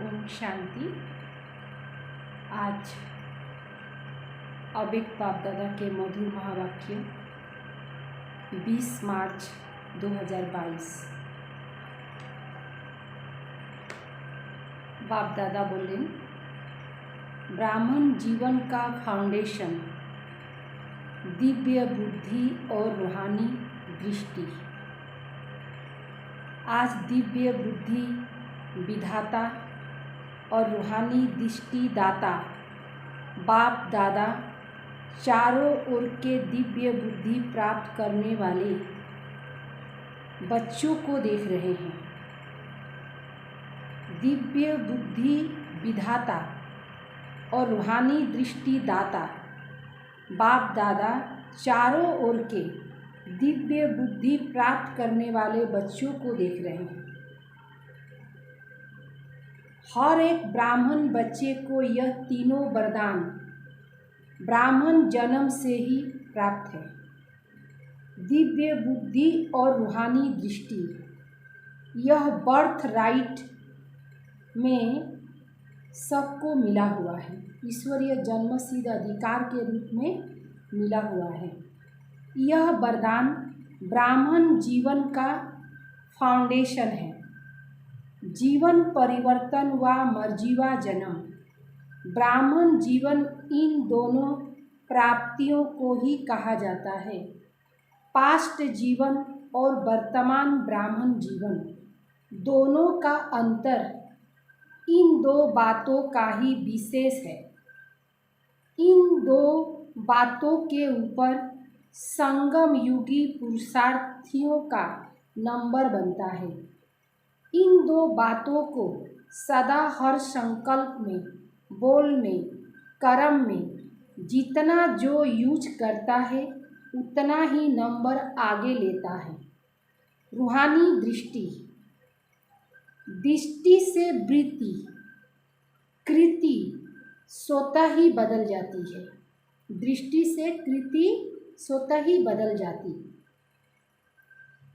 ओम शांति। आज अवेक बाप दादा के मधुर महावाक्य 20 मार्च 2022। बाप दादा बोले, ब्राह्मण जीवन का फाउंडेशन दिव्य बुद्धि और रूहानी दृष्टि। आज दिव्य बुद्धि विधाता और रूहानी दृष्टि दाता बाप दादा चारों ओर के दिव्य बुद्धि प्राप्त करने वाले बच्चों को देख रहे हैं। दिव्य बुद्धि विधाता और रूहानी दृष्टि दाता बाप दादा चारों ओर के दिव्य बुद्धि प्राप्त करने वाले बच्चों को देख रहे हैं। हर एक ब्राह्मण बच्चे को यह तीनों वरदान ब्राह्मण जन्म से ही प्राप्त है। दिव्य बुद्धि और रूहानी दृष्टि यह बर्थ राइट में सबको मिला हुआ है, ईश्वरीय जन्मसिद्ध अधिकार के रूप में मिला हुआ है। यह वरदान ब्राह्मण जीवन का फाउंडेशन है। जीवन परिवर्तन व मर्जीवा जन्म ब्राह्मण जीवन, इन दोनों प्राप्तियों को ही कहा जाता है। पास्ट जीवन और वर्तमान ब्राह्मण जीवन दोनों का अंतर इन दो बातों का ही विशेष है। इन दो बातों के ऊपर संगम युगी पुरुषार्थियों का नंबर बनता है। इन दो बातों को सदा हर संकल्प में, बोल में, कर्म में जितना जो यूज करता है उतना ही नंबर आगे लेता है। रूहानी दृष्टि, दृष्टि से वृत्ति कृति स्वतः ही बदल जाती है। दृष्टि से कृति स्वतः ही बदल जाती।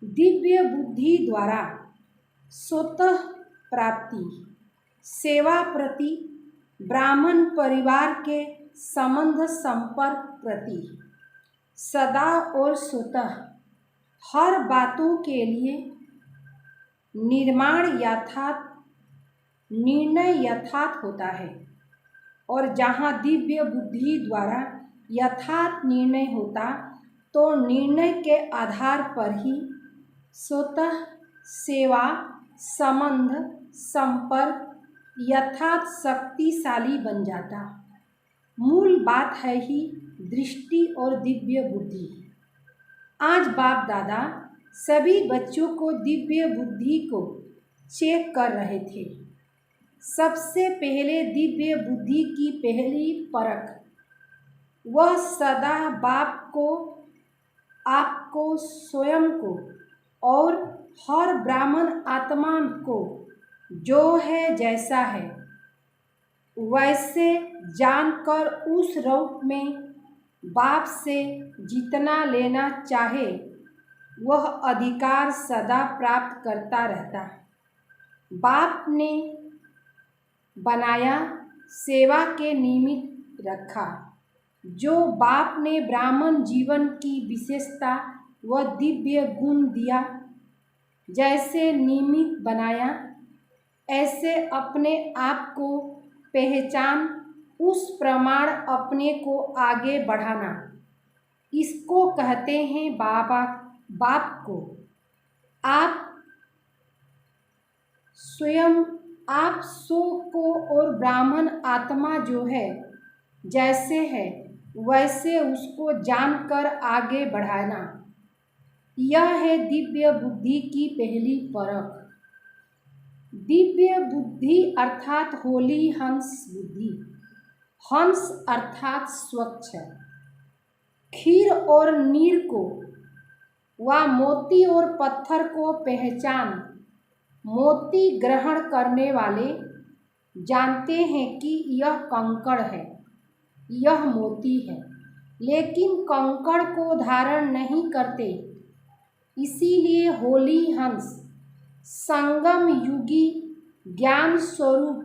दिव्य बुद्धि द्वारा स्वतः प्राप्ति, सेवा प्रति, ब्राह्मण परिवार के संबंध संपर्क प्रति सदा और स्वतः हर बातों के लिए निर्माण यथार्थ, निर्णय यथार्थ होता है। और जहाँ दिव्य बुद्धि द्वारा यथार्थ निर्णय होता तो निर्णय के आधार पर ही स्वतः सेवा, संबंध, संपर्क यथार्थ शक्तिशाली बन जाता। मूल बात है ही दृष्टि और दिव्य बुद्धि। आज बाप दादा सभी बच्चों को दिव्य बुद्धि को चेक कर रहे थे। सबसे पहले दिव्य बुद्धि की पहली परख वह सदा बाप को, आपको, स्वयं को और हर ब्राह्मण आत्मा को जो है जैसा है वैसे जानकर उस रूप में बाप से जितना लेना चाहे वह अधिकार सदा प्राप्त करता रहता। बाप ने बनाया, सेवा के निमित्त रखा। जो बाप ने ब्राह्मण जीवन की विशेषता व दिव्य गुण दिया, जैसे निमित्त बनाया ऐसे अपने आप को पहचान, उस प्रमाण अपने को आगे बढ़ाना, इसको कहते हैं बाप को। आप स्वयं, आप सो को और ब्राह्मण आत्मा जो है जैसे है वैसे उसको जानकर आगे बढ़ाना, यह है दिव्य बुद्धि की पहली परख। दिव्य बुद्धि अर्थात होली हंस बुद्धि। हंस अर्थात स्वच्छ। खीर और नीर को व मोती और पत्थर को पहचान, मोती ग्रहण करने वाले जानते हैं कि यह कंकड़ है, यह मोती है, लेकिन कंकड़ को धारण नहीं करते। इसीलिए होली हंस संगम युगी ज्ञान स्वरूप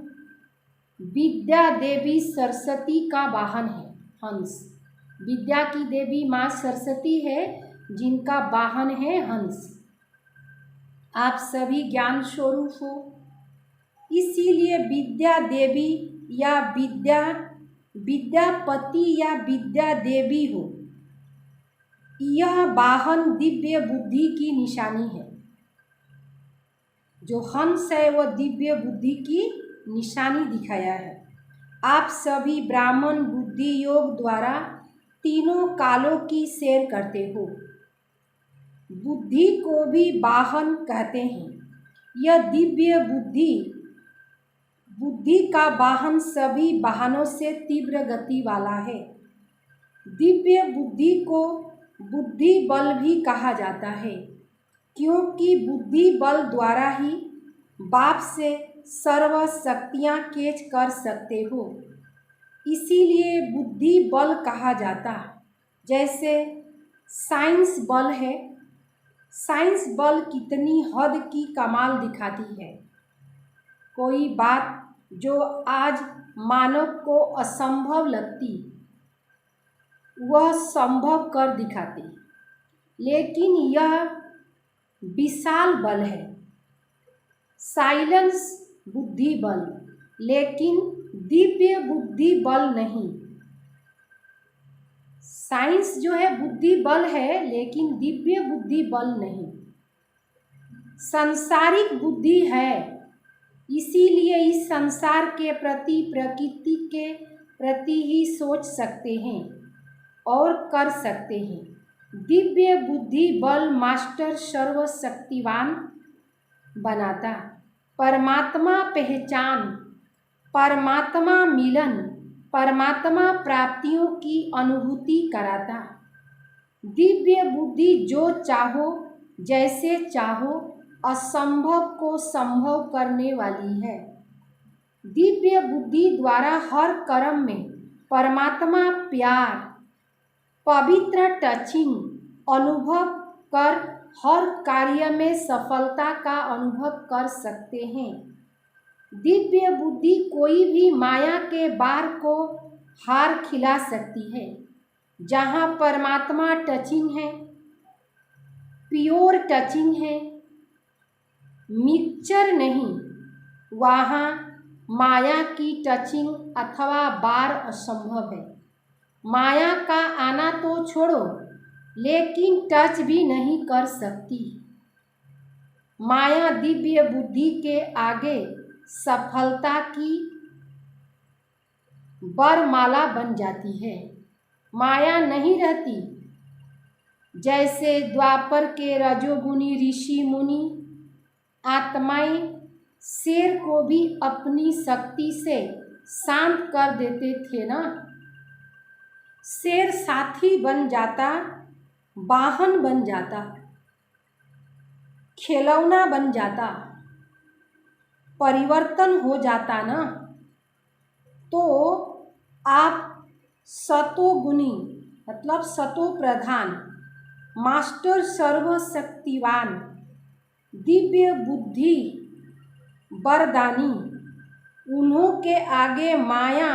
विद्या देवी सरस्वती का वाहन है हंस। विद्या की देवी माँ सरस्वती है, जिनका वाहन है हंस। आप सभी ज्ञान स्वरूप हो, इसीलिए विद्या देवी या विद्यापति या विद्या देवी हो, यह वाहन दिव्य बुद्धि की निशानी है। जो हंस है वह दिव्य बुद्धि की निशानी दिखाया है। आप सभी ब्राह्मण बुद्धि योग द्वारा तीनों कालों की सैर करते हो। बुद्धि को भी वाहन कहते हैं। यह दिव्य बुद्धि का वाहन सभी वाहनों से तीव्र गति वाला है। दिव्य बुद्धि को बुद्धि बल भी कहा जाता है, क्योंकि बुद्धि बल द्वारा ही बाप से सर्व शक्तियाँ कैच कर सकते हो, इसीलिए बुद्धि बल कहा जाता। जैसे साइंस बल है, साइंस बल कितनी हद की कमाल दिखाती है। कोई बात जो आज मानव को असंभव लगती, वह संभव कर दिखाती। लेकिन यह विशाल बल है, साइलेंस बुद्धि बल, लेकिन दिव्य बुद्धि बल नहीं। साइंस जो है बुद्धि बल है, लेकिन दिव्य बुद्धि बल नहीं। सांसारिक बुद्धि है, इसीलिए इस संसार के प्रति, प्रकृति के प्रति ही सोच सकते हैं और कर सकते हैं। दिव्य बुद्धि बल मास्टर सर्वशक्तिवान बनाता, परमात्मा पहचान, परमात्मा मिलन, परमात्मा प्राप्तियों की अनुभूति कराता। दिव्य बुद्धि जो चाहो, जैसे चाहो, असंभव को संभव करने वाली है। दिव्य बुद्धि द्वारा हर कर्म में परमात्मा प्यार, पवित्र टचिंग अनुभव कर हर कार्य में सफलता का अनुभव कर सकते हैं। दिव्य बुद्धि कोई भी माया के बार को हार खिला सकती है। जहाँ परमात्मा टचिंग है, प्योर टचिंग है, मिक्सचर नहीं, वहाँ माया की टचिंग अथवा बार असंभव है। माया का आना तो छोड़ो, लेकिन टच भी नहीं कर सकती। माया दिव्य बुद्धि के आगे सफलता की वरमाला बन जाती है। माया नहीं रहती। जैसे द्वापर के रजोगुनी ऋषि मुनि आत्माएं शेर को भी अपनी शक्ति से शांत कर देते थे ना। शेर साथी बन जाता, वाहन बन जाता, खिलौना बन जाता, परिवर्तन हो जाता ना। तो आप सतोगुणी मतलब सतो प्रधान, मास्टर सर्वशक्तिवान, दिव्य बुद्धि वरदानी, उन्हों के आगे माया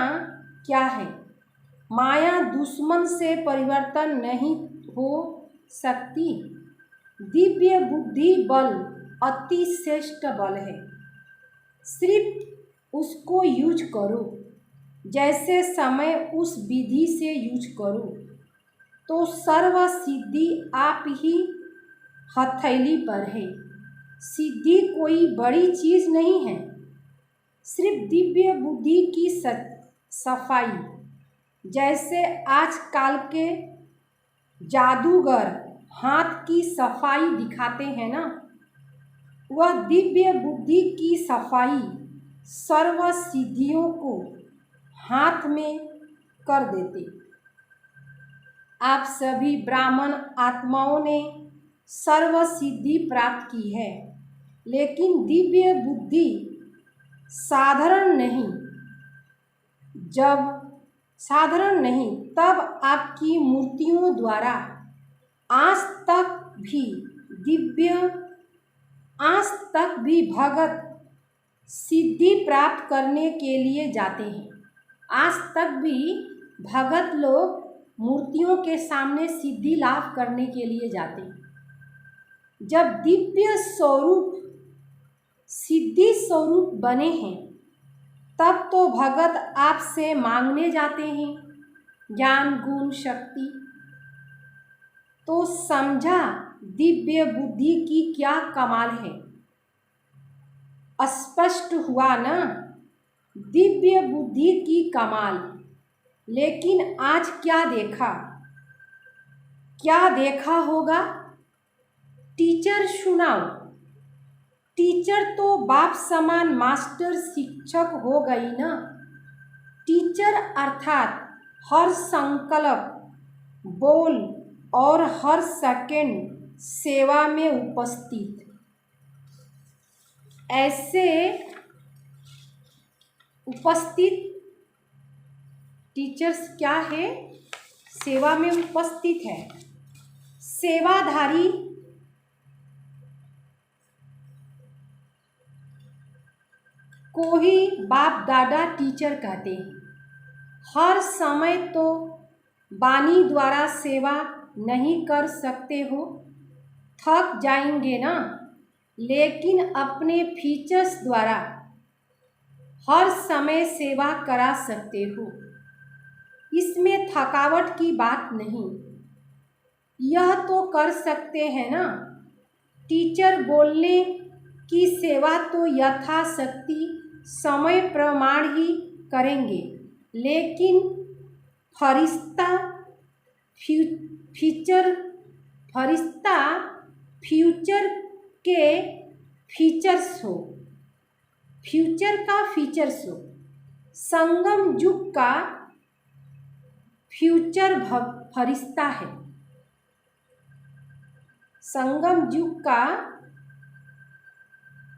क्या है। माया दुश्मन से परिवर्तन नहीं हो सकती। दिव्य बुद्धि बल अति श्रेष्ठ बल है। सिर्फ उसको यूज करो, जैसे समय उस विधि से यूज करो, तो सर्व सिद्धि आप ही हथेली पर है। सिद्धि कोई बड़ी चीज़ नहीं है, सिर्फ दिव्य बुद्धि की सफाई। जैसे आजकल के जादूगर हाथ की सफाई दिखाते हैं ना, वह दिव्य बुद्धि की सफाई सर्व सिद्धियों को हाथ में कर देते। आप सभी ब्राह्मण आत्माओं ने सर्व सिद्धि प्राप्त की है, लेकिन दिव्य बुद्धि साधारण नहीं। जब साधारण नहीं, तब आपकी मूर्तियों द्वारा आज तक भी भगत सिद्धि प्राप्त करने के लिए जाते हैं। आज तक भी भगत लोग मूर्तियों के सामने सिद्धि लाभ करने के लिए जाते हैं। जब दिव्य स्वरूप सिद्धि स्वरूप बने हैं तब तो भगत आपसे मांगने जाते हैं ज्ञान गुण शक्ति। तो समझा दिव्य बुद्धि की क्या कमाल है। स्पष्ट हुआ ना दिव्य बुद्धि की कमाल। लेकिन आज क्या देखा होगा। टीचर सुनाओ। टीचर तो बाप समान मास्टर शिक्षक हो गई ना। टीचर अर्थात हर संकल्प बोल और हर सेकंड सेवा में उपस्थित। ऐसे उपस्थित टीचर्स क्या है, सेवा में उपस्थित है। सेवाधारी को ही बाप दादा टीचर कहते हैं। हर समय तो वाणी द्वारा सेवा नहीं कर सकते हो, थक जाएंगे ना। लेकिन अपने फीचर्स द्वारा हर समय सेवा करा सकते हो। इसमें थकावट की बात नहीं। यह तो कर सकते हैं ना। टीचर बोलने की सेवा तो यथाशक्ति समय प्रमाण ही करेंगे। लेकिन फरिश्ता फ्यूचर के फीचर्स हो। फ्यूचर का फीचर्स हो। संगम युग का फ्यूचर फरिश्ता है। संगम युग का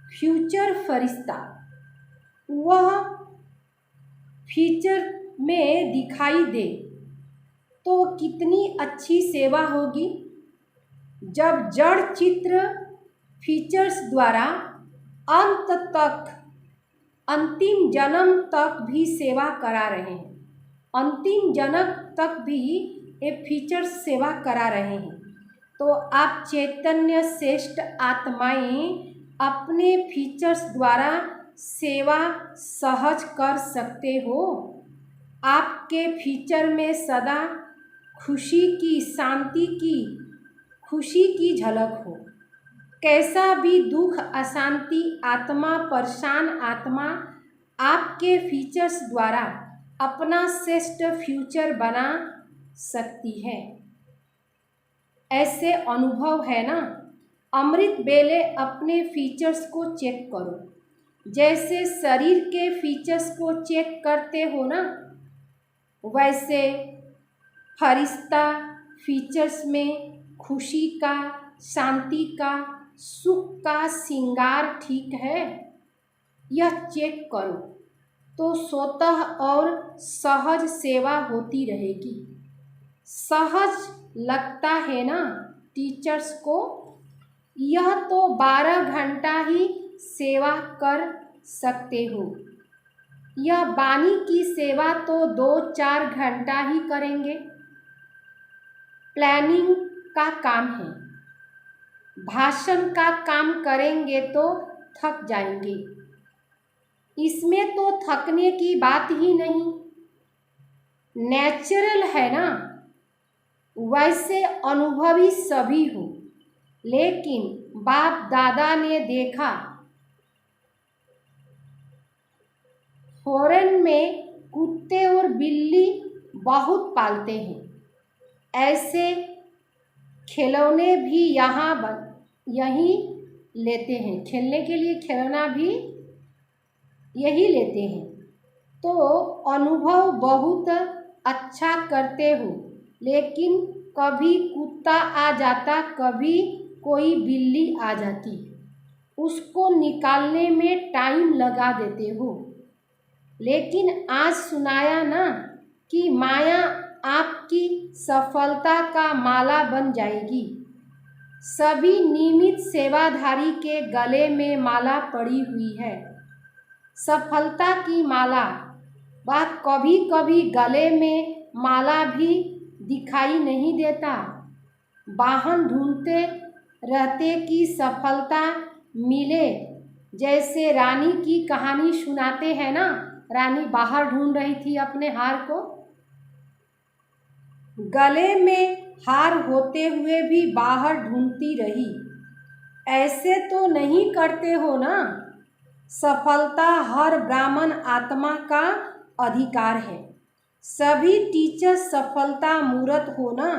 फ्यूचर फरिश्ता वह फ्यूचर में दिखाई दे तो कितनी अच्छी सेवा होगी। जब जड़ चित्र फीचर्स द्वारा अंत तक अंतिम जन्म तक भी सेवा करा रहे हैं। अंतिम जन्म तक भी ये फीचर्स सेवा करा रहे हैं। तो आप चैतन्य श्रेष्ठ आत्माएं अपने फीचर्स द्वारा सेवा सहज कर सकते हो। आपके फीचर में सदा खुशी की शांति की खुशी की झलक हो। कैसा भी दुख अशांति आत्मा परेशान आत्मा आपके फीचर्स द्वारा अपना श्रेष्ठ फ्यूचर बना सकती है। ऐसे अनुभव है ना। अमृत बेले अपने फीचर्स को चेक करो। जैसे शरीर के फीचर्स को चेक करते हो ना, वैसे फरिश्ता फीचर्स में खुशी का शांति का सुख का श्रृंगार ठीक है, यह चेक करो तो स्वतः और सहज सेवा होती रहेगी। सहज लगता है ना टीचर्स को। यह तो 12 घंटा ही सेवा कर सकते हो। यह वाणी की सेवा तो 2-4 घंटा ही करेंगे। प्लानिंग का काम है। भाषण का काम करेंगे तो थक जाएंगे। इसमें तो थकने की बात ही नहीं, नेचुरल है ना। वैसे अनुभवी सभी हो। लेकिन बाप दादा ने देखा फॉरेन में कुत्ते और बिल्ली बहुत पालते हैं। ऐसे खिलौने भी यहीं लेते हैं। खेलने के लिए खिलौना भी यही लेते हैं। तो अनुभव बहुत अच्छा करते हो। लेकिन कभी कुत्ता आ जाता, कभी कोई बिल्ली आ जाती, उसको निकालने में टाइम लगा देते हो। लेकिन आज सुनाया ना कि माया आपकी सफलता का माला बन जाएगी। सभी नियमित सेवाधारी के गले में माला पड़ी हुई है। सफलता की माला, वह कभी कभी गले में माला भी दिखाई नहीं देता। वाहन ढूंढते रहते कि सफलता मिले, जैसे रानी की कहानी सुनाते हैं ना, रानी बाहर ढूंढ रही थी अपने हार को। गले में हार होते हुए भी बाहर ढूंढती रही। ऐसे तो नहीं करते हो ना। सफलता हर ब्राह्मण आत्मा का अधिकार है। सभी टीचर सफलता मूर्त हो ना,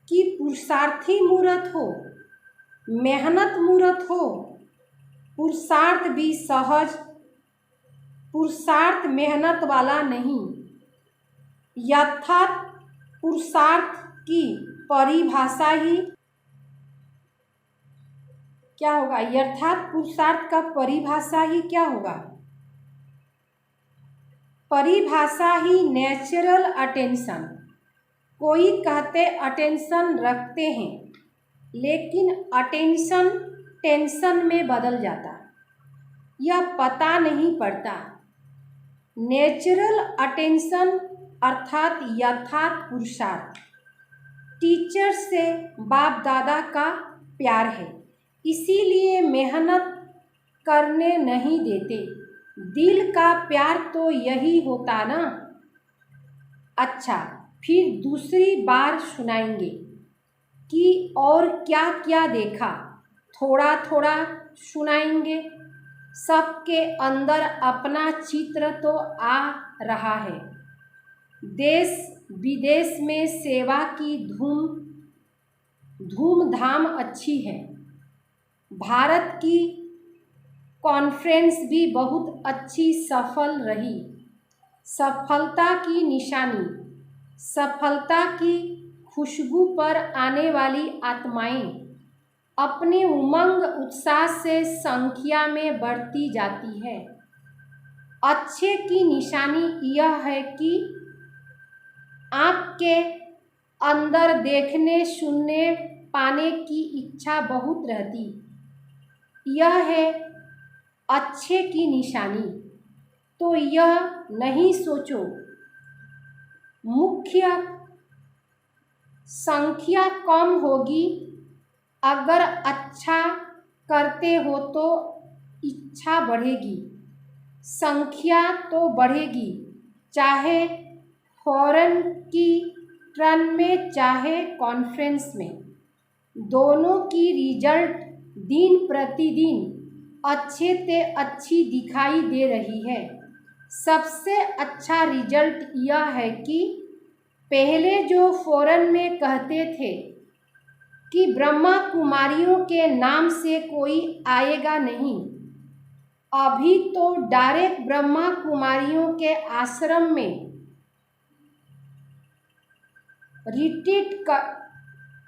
कि पुरुषार्थी मूर्त हो, मेहनत मूर्त हो। पुरुषार्थ भी सहज, पुरुषार्थ मेहनत वाला नहीं। यथार्थ पुरुषार्थ की परिभाषा ही क्या होगा? यथार्थ पुरुषार्थ का परिभाषा ही क्या होगा? परिभाषा ही नेचुरल अटेंशन। कोई कहते अटेंशन रखते हैं, लेकिन अटेंशन टेंशन में बदल जाता, यह पता नहीं पड़ता। नेचुरल अटेंशन अर्थात यथार्थ पुरुषार्थ टीचर से बाप दादा का प्यार है, इसीलिए मेहनत करने नहीं देते। दिल का प्यार तो यही होता ना। अच्छा, फिर दूसरी बार सुनाएंगे कि और क्या क्या देखा, थोड़ा थोड़ा सुनाएंगे। सबके अंदर अपना चित्र तो आ रहा है। देश विदेश में सेवा की धूमधाम अच्छी है। भारत की कॉन्फ्रेंस भी बहुत अच्छी सफल रही। सफलता की निशानी, सफलता की खुशबू पर आने वाली आत्माएं अपने उमंग उत्साह से संख्या में बढ़ती जाती है। अच्छे की निशानी यह है कि आपके अंदर देखने सुनने पाने की इच्छा बहुत रहती, यह है अच्छे की निशानी। तो यह नहीं सोचो मुख्य संख्या कम होगी, अगर अच्छा करते हो तो इच्छा बढ़ेगी, संख्या तो बढ़ेगी, चाहे फॉरेन की टर्न में चाहे कॉन्फ्रेंस में। दोनों की रिजल्ट दिन प्रतिदिन अच्छे से अच्छी दिखाई दे रही है। सबसे अच्छा रिजल्ट यह है कि पहले जो फॉरेन में कहते थे कि ब्रह्मा कुमारियों के नाम से कोई आएगा नहीं, अभी तो डायरेक्ट ब्रह्मा कुमारियों के आश्रम में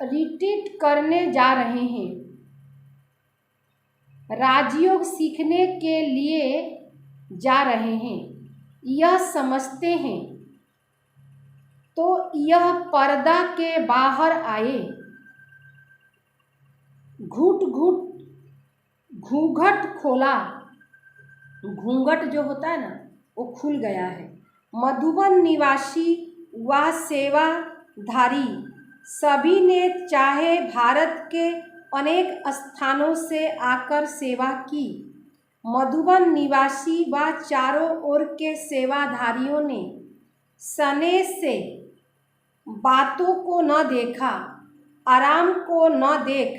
रिट्रीट करने जा रहे हैं। राजयोग सीखने के लिए जा रहे हैं, यह समझते हैं तो यह पर्दा के बाहर आए। घूंघट खोला, घूंघट जो होता है ना वो खुल गया है। मधुबन निवासी व सेवाधारी सभी ने चाहे भारत के अनेक स्थानों से आकर सेवा की। मधुबन निवासी व चारों ओर के सेवाधारियों ने सने से बातों को न देखा, आराम को न देख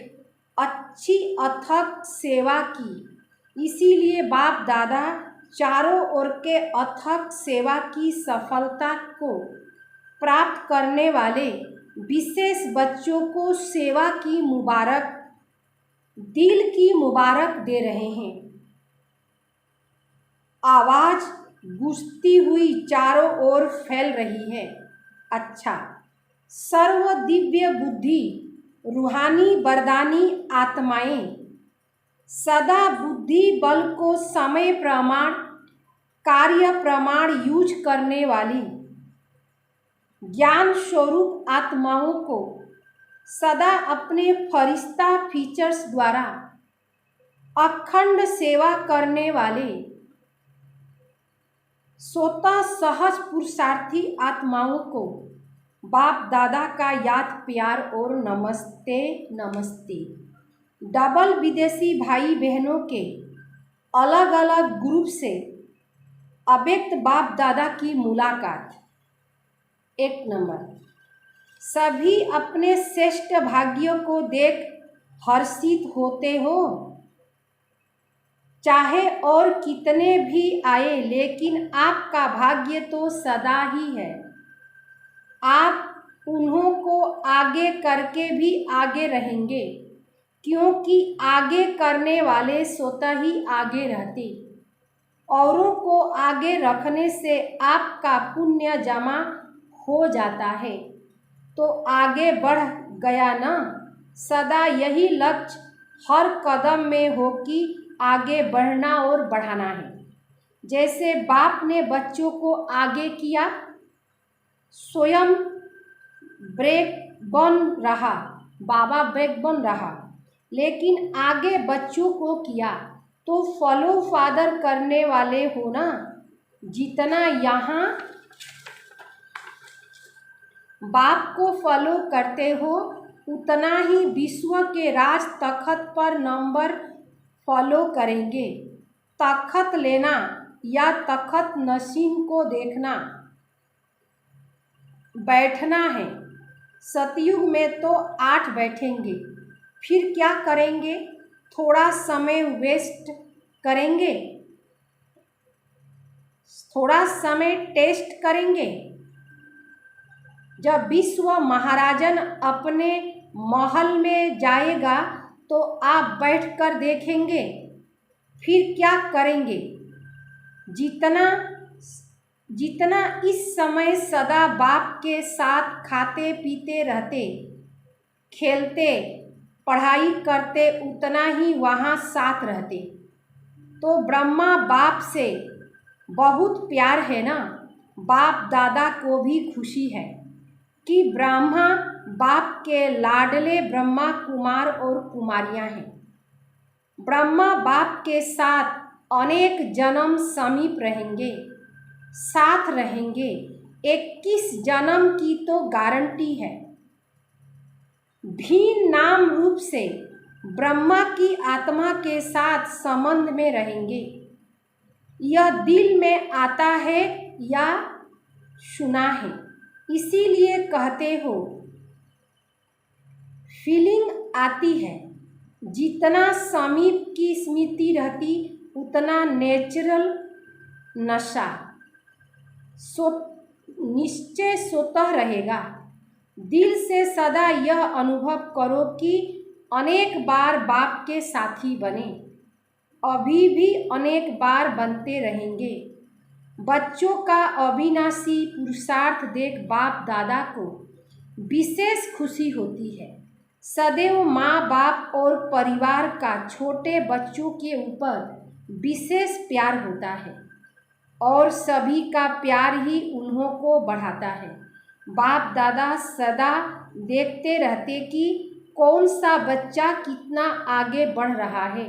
अच्छी अथक सेवा की। इसीलिए बाप दादा चारों ओर के अथक सेवा की सफलता को प्राप्त करने वाले विशेष बच्चों को सेवा की मुबारक, दिल की मुबारक दे रहे हैं। आवाज गूंजती हुई चारों ओर फैल रही है। अच्छा, सर्व दिव्य बुद्धि रूहानी वरदानी आत्माएं सदा बुद्धि बल को समय प्रमाण कार्य प्रमाण यूज करने वाली ज्ञान स्वरूप आत्माओं को सदा अपने फरिश्ता फीचर्स द्वारा अखंड सेवा करने वाले स्वतः सहज पुरुषार्थी आत्माओं को बाप दादा का याद प्यार और नमस्ते नमस्ते। डबल विदेशी भाई बहनों के अलग अलग ग्रुप से अव्यक्त बाप दादा की मुलाकात। 1 नंबर, सभी अपने श्रेष्ठ भाग्यों को देख हर्षित होते हो। चाहे और कितने भी आए, लेकिन आपका भाग्य तो सदा ही है। आप उन्हों को आगे करके भी आगे रहेंगे, क्योंकि आगे करने वाले स्वतः ही आगे रहते। औरों को आगे रखने से आपका पुण्य जमा हो जाता है, तो आगे बढ़ गया ना। सदा यही लक्ष्य हर कदम में हो कि आगे बढ़ना और बढ़ाना है। जैसे बाप ने बच्चों को आगे किया, स्वयं ब्रेक बन रहा, बाबा ब्रेक बन रहा, लेकिन आगे बच्चों को किया तो फॉलो फादर करने वाले हो ना। जितना यहाँ बाप को फॉलो करते हो, उतना ही विश्व के राज तखत पर नंबर फॉलो करेंगे। तखत लेना या तखत नशीन को देखना बैठना है। सतयुग में तो 8 बैठेंगे, फिर क्या करेंगे? थोड़ा समय वेस्ट करेंगे, थोड़ा समय टेस्ट करेंगे। जब विश्व महाराजन अपने महल में जाएगा तो आप बैठकर देखेंगे, फिर क्या करेंगे? जितना इस समय सदा बाप के साथ खाते पीते रहते, खेलते पढ़ाई करते, उतना ही वहाँ साथ रहते। तो ब्रह्मा बाप से बहुत प्यार है ना। बाप दादा को भी खुशी है कि ब्रह्मा बाप के लाडले ब्रह्मा कुमार और कुमारियाँ हैं। ब्रह्मा बाप के साथ अनेक जन्म समीप रहेंगे, साथ रहेंगे। 21 जन्म की तो गारंटी है। भिन्न नाम रूप से ब्रह्मा की आत्मा के साथ संबंध में रहेंगे। यह दिल में आता है या सुना है, इसीलिए कहते हो फीलिंग आती है। जितना समीप की स्मृति रहती, उतना नेचुरल नशा निश्चय स्वतः रहेगा। दिल से सदा यह अनुभव करो कि अनेक बार बाप के साथी बने, अभी भी अनेक बार बनते रहेंगे। बच्चों का अविनाशी पुरुषार्थ देख बाप दादा को विशेष खुशी होती है। सदैव माँ बाप और परिवार का छोटे बच्चों के ऊपर विशेष प्यार होता है, और सभी का प्यार ही उन्हों को बढ़ाता है। बाप दादा सदा देखते रहते कि कौन सा बच्चा कितना आगे बढ़ रहा है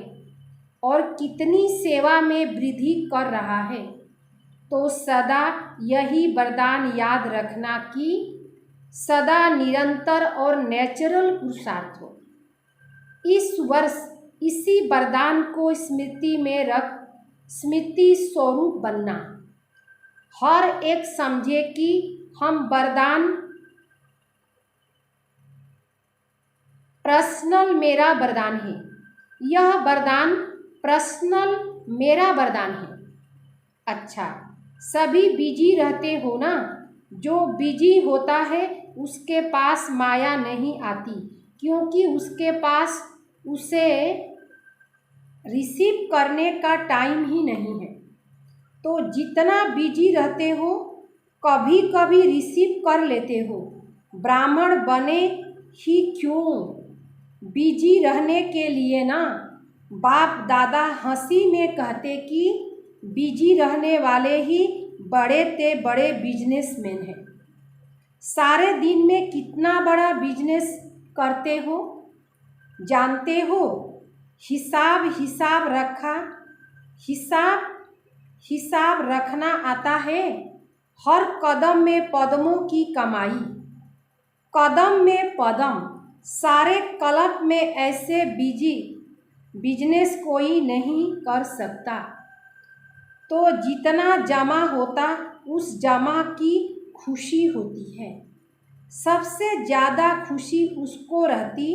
और कितनी सेवा में वृद्धि कर रहा है। तो सदा यही वरदान याद रखना कि सदा निरंतर और नेचुरल पुरुषार्थ हो। इस वर्ष इसी वरदान को स्मृति में रख स्मृति स्वरूप बनना। हर एक समझे कि हम वरदान पर्सनल मेरा वरदान है। यह वरदान पर्सनल मेरा वरदान है। अच्छा, सभी बिजी रहते हो ना। जो बिजी होता है उसके पास माया नहीं आती, क्योंकि उसके पास उसे रिसीव करने का टाइम ही नहीं है। तो जितना बिजी रहते हो, कभी कभी रिसीव कर लेते हो। ब्राह्मण बने ही क्यों, बिजी रहने के लिए ना। बाप दादा हंसी में कहते कि बिजी रहने वाले ही बड़े ते बड़े बिजनेसमैन हैं। सारे दिन में कितना बड़ा बिजनेस करते हो जानते हो? हिसाब रखा, हिसाब रखना आता है। हर कदम में पदमों की कमाई, कदम में पदम, सारे क्लब में ऐसे बिजी बिजनेस कोई नहीं कर सकता। तो जितना जमा होता उस जमा की खुशी होती है। सबसे ज़्यादा खुशी उसको रहती।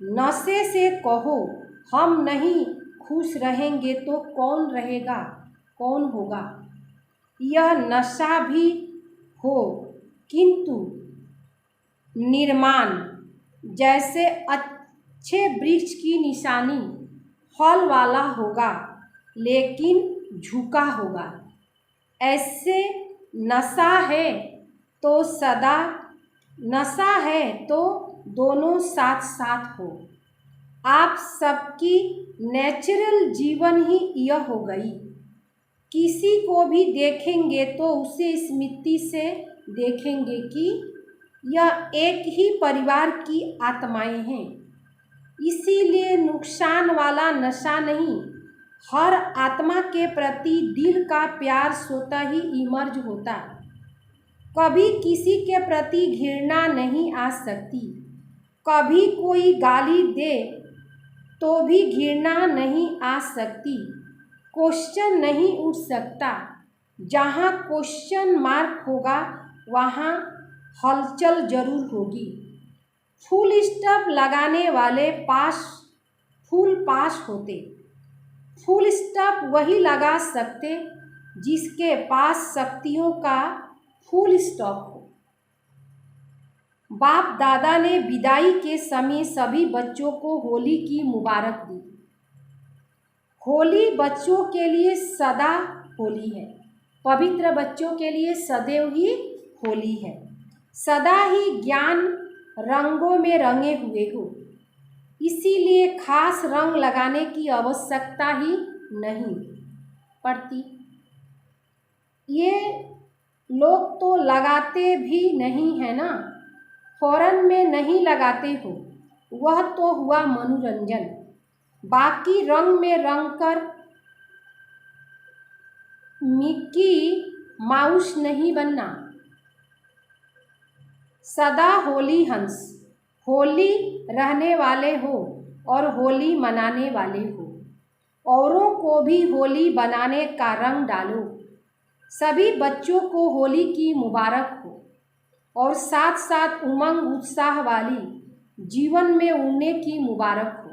नशे से कहो हम नहीं खुश रहेंगे तो कौन रहेगा, कौन होगा। यह नशा भी हो किंतु निर्माण, जैसे अच्छे वृक्ष की निशानी, फल वाला होगा लेकिन झुका होगा। ऐसे नशा है तो सदा, नशा है तो दोनों साथ साथ हो। आप सबकी नेचुरल जीवन ही यह हो गई। किसी को भी देखेंगे तो उसे स्मृति से देखेंगे कि यह एक ही परिवार की आत्माएं हैं। इसीलिए नुकसान वाला नशा नहीं, हर आत्मा के प्रति दिल का प्यार स्वतः ही इमर्ज होता। कभी किसी के प्रति घृणा नहीं आ सकती। कभी कोई गाली दे तो भी घृणा नहीं आ सकती। क्वेश्चन नहीं उठ सकता। जहाँ क्वेश्चन मार्क होगा वहाँ हलचल जरूर होगी। फुल स्टॉप लगाने वाले पास फुल पास होते। फुल स्टॉप वही लगा सकते जिसके पास शक्तियों का फुल स्टॉप हो। बाप दादा ने विदाई के समय सभी बच्चों को होली की मुबारक दी। होली बच्चों के लिए सदा होली है। पवित्र बच्चों के लिए सदैव ही होली है। सदा ही ज्ञान रंगों में रंगे हुए हो, इसीलिए खास रंग लगाने की आवश्यकता ही नहीं पड़ती। ये लोग तो लगाते भी नहीं है ना, फौरन में नहीं लगाते हो, वह तो हुआ मनोरंजन। बाकी रंग में रंग कर मिकी माउस नहीं बनना। सदा होली हंस, होली रहने वाले हो और होली मनाने वाले हो। औरों को भी होली बनाने का रंग डालो। सभी बच्चों को होली की मुबारक हो और साथ साथ उमंग उत्साह वाली जीवन में उड़ने की मुबारक हो।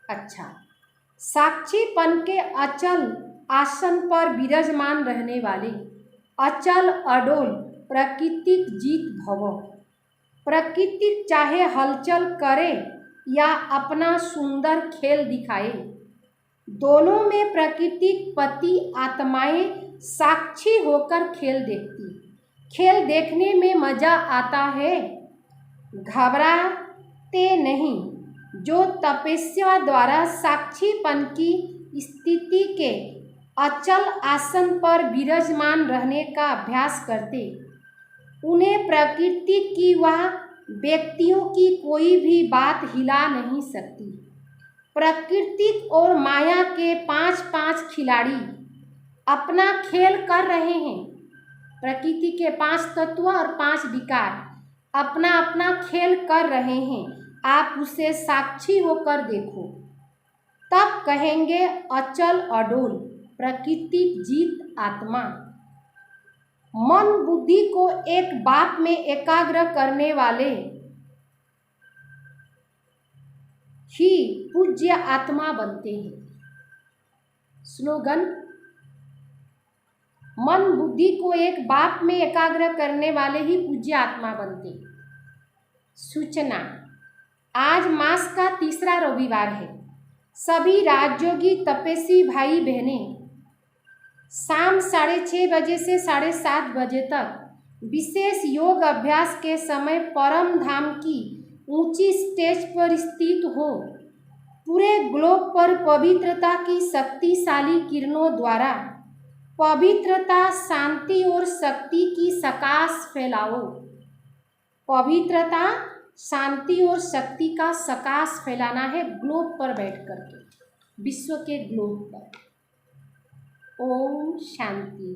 अच्छा, साक्षीपन के अचल आसन पर विराजमान रहने वाले, अचल अडोल प्राकृतिक जीत भव। प्रकृति चाहे हलचल करे या अपना सुंदर खेल दिखाए, दोनों में प्राकृतिक पति आत्माएं साक्षी होकर खेल देखती। खेल देखने में मजा आता है, घबराते नहीं। जो तपस्या द्वारा साक्षीपन की स्थिति के अचल आसन पर विराजमान रहने का अभ्यास करते, उन्हें प्रकृति की वह व्यक्तियों की कोई भी बात हिला नहीं सकती। प्रकृति और माया के 5-5 खिलाड़ी अपना खेल कर रहे हैं। प्रकृति के 5 तत्व और 5 विकार अपना अपना खेल कर रहे हैं। आप उसे साक्षी होकर देखो, तब कहेंगे अचल अडोल प्राकृतिक जीत आत्मा। मन बुद्धि को एक बात में एकाग्र करने वाले ही पूज्य आत्मा बनते हैं। स्लोगन: मन बुद्धि को एक बात में एकाग्र करने वाले ही पूज्य आत्मा बनते। सूचना: आज मास का तीसरा रविवार है। सभी राजयोगी तपस्वी भाई बहनें शाम 6:30 बजे से 7:30 बजे तक विशेष योग अभ्यास के समय परम धाम की ऊंची स्टेज पर स्थित हो। पूरे ग्लोब पर पवित्रता की शक्तिशाली किरणों द्वारा पवित्रता, शांति और शक्ति की सकाश फैलाओ। पवित्रता, शांति और शक्ति का सकाश फैलाना है ग्लोब पर बैठ करके, विश्व के ग्लोब पर। ओम शांति।